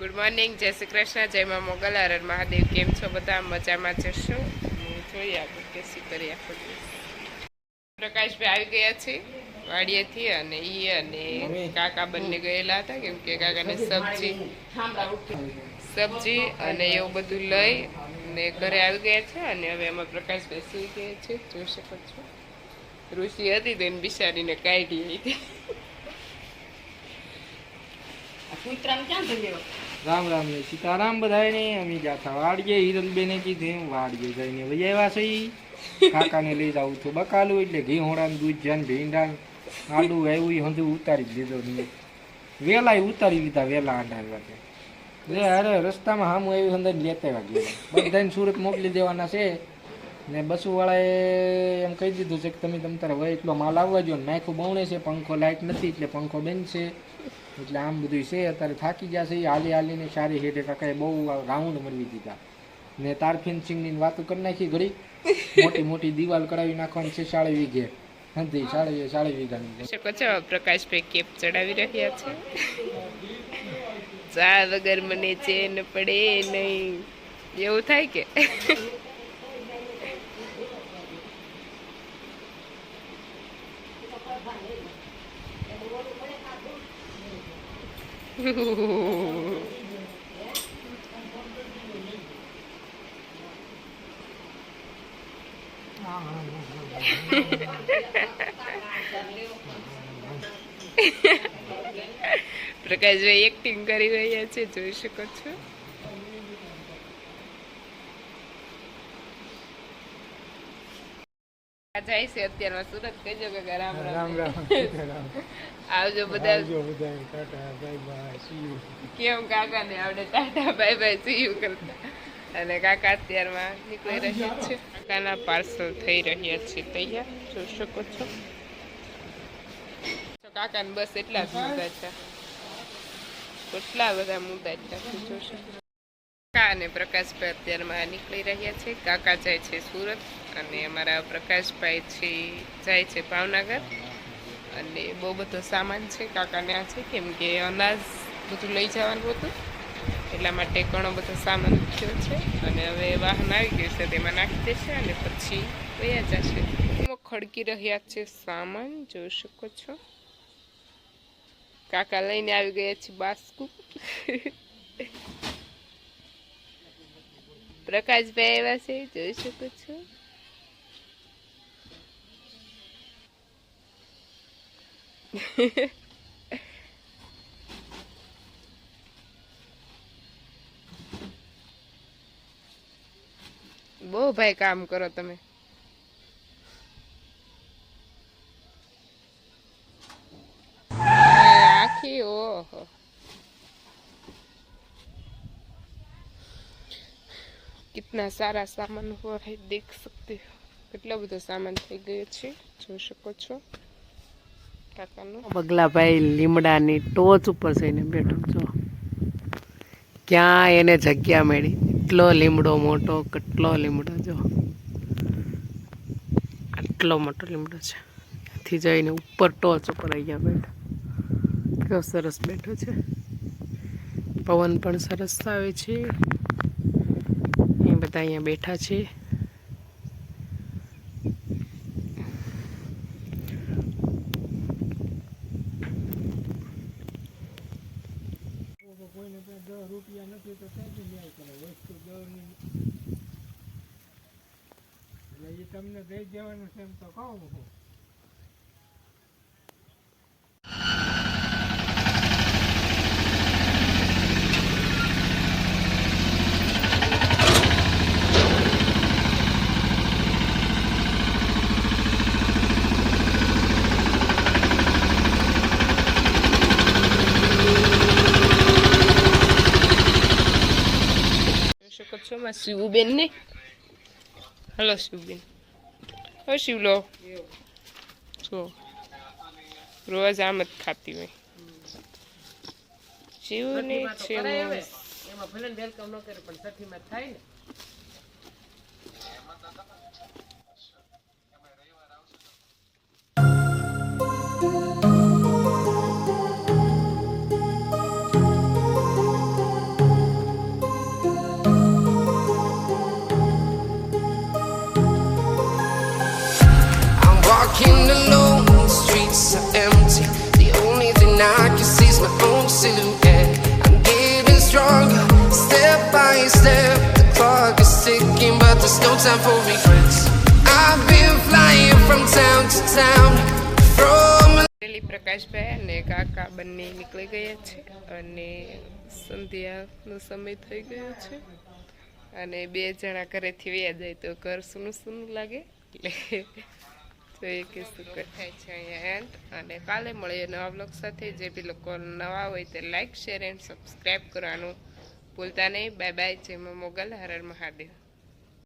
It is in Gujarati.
ગુડ મોર્નિંગ, જય શ્રી કૃષ્ણ, જય મા મોગલ, હર મહાદેવ. કેમ છો બધા? મજામાં જશો? જોઈએ આપણે કેસી કરી આખો દિવસ. પ્રકાશભાઈ આવી ગયા છે વાડીએથી, અને ઈ અને કાકા બંને ગયેલા હતા કેમ કે કાકાને સબ્જી અને એવું બધું લઈ ને ઘરે આવી ગયા છે. અને હવે એમાં પ્રકાશભાઈ સુઈ ગયા છે, જોઈ શકો છો. ઋષિ હતી તેને બિચારીને કાઢી હતી. રામ રામ ને સીતારામ બધાય ને. અમે જાતા વાડીએ, હિરલબેને કીધું વાડીએ જઈને વહી આવ્યા છે. કાકાને લઈ જાવું છું બકાલું, એટલે ઘી હોડાનું દૂધ જ્યાં ભીંડા આડું આવ્યું હંધુ ઉતારી જ લીધો. વેલા ઉતારી લીધા, વેલા આડા અરે રસ્તામાં સામું આવ્યું અંદર લેતા આવ્યા. બધાને સુરત મોકલી દેવાના છે ને બસુવાળાએ એમ કહી દીધું છે કે તમે તારે હોય એટલો માલ આવવા જો. નાખું બવણે છે, પંખો લાઇટ નથી એટલે પંખો બંધ છે, એટલે આમ બધું છે. અત્યારે થાકી ગયા છે હાલી હાલીને. સારી હેઠે કાકાએ બહુ રાઉન્ડ મરવી દીધા ને તાર ફેન્સિંગની વાતો કરી નાખી. ઘડી મોટી મોટી દિવાલ કરાવી નાખવાની છે 40 વીઘે. નથી 40 વીઘાની. પ્રકાશભાઈ કેપ ચડાવી રહ્યા છે. ચા વગર મને ચેન પડે નહીં, એવું થાય કે પ્રકાશભાઈ એક્ટિંગ કરી રહ્યા છે, જોઈ શકો છો. જાય છે અત્યારમાં સુરત. કહેજો કે રામ રામ આવજો બધા. કેમ કાકા ને આવડે ટાટા બાય બાય સીયુ કરતા. અને કાકા અત્યારમાં નીકળી રહ્યા છે. કાકાના પાર્સલ થઈ રહ્યા છે તૈયાર, જોઈ શકો છો. કાકાને બસ એટલા જ મુદ્દા છે, કેટલા બધા મુદ્દા છે, જોઈ શકો. કાકા અને પ્રકાશભાઈ અત્યારમાં નીકળી રહ્યા છે. કાકા જાય છે સુરત અને અમારા પ્રકાશભાઈ છે જાય છે ભાવનગર. અને બહુ બધો સામાન છે કાકાને આ છે, કેમ કે અનાજ બધું લઈ જવાનું હતું એટલા માટે ઘણો બધો સામાન થયો છે. અને હવે વાહન આવી ગયું છે, તેમાં નાખી દેશે અને પછી વયા જશે. ખડકી રહ્યા છે સામાન, જોઈ શકો છો. કાકા લઈને આવી ગયા છે બાસ્કુ. પ્રકાશભાઈ આવ્યા છે, જોઈ શકો છો. બહુ ભાઈ કામ કરો તમે. આખી ઓહો, कितना सारा सामान हुआ है, देख सकते हो. કેટલો બધો સામાન થઈ ગયો છે, જોઈ શકો છો. કાકાનો બગલાભાઈ લીમડાની ટોચ ઉપર જઈને બેઠો છો. ક્યાં એને જગ્યા મળી, એટલો લીમડો મોટો, કેટલો લીમડો જો, આટલો મોટો લીમડો છે. ત્યાંથી જઈને ઉપર ટોચ ઉપર અહીંયા બેઠો. કેવો સરસ બેઠો છે. પવન પણ સરસ આવે છે. બધા અહીંયા બેઠા છે. તમને દઈ દેવાનું છે એમ તો કહું. છો માં શિવબેન ને. હલો શિવબેન. હો શિવલો છો, રોજ આમ જ ખાતી હોય શિવને છે. એમાં ભલે વેલકમ ન કરે પણ સઠીમાં થાય ને. no time for regrets. I've been flying from town to town, from પેલી પ્રકાશભાઈ અને કાકા બંને નીકળી ગયા છે અને સંધ્યાનો સમય થઈ ગયો છે અને બે જણા ઘરેથી વ્યા જાય તો ઘર સૂનું સૂનું લાગે એટલે જોઈએ કે શું થાય છે અહીંયા એન્ડ અને કાલે મળીએ નવા બ્લોગ સાથે. જે બી લોકો નવા હોય તે લાઈક શેર એન્ડ સબસ્ક્રાઈબ કરવાનું ભૂલતા નહીં. Bye bye. જય મા મોગલ. હર હર મહાદેવ.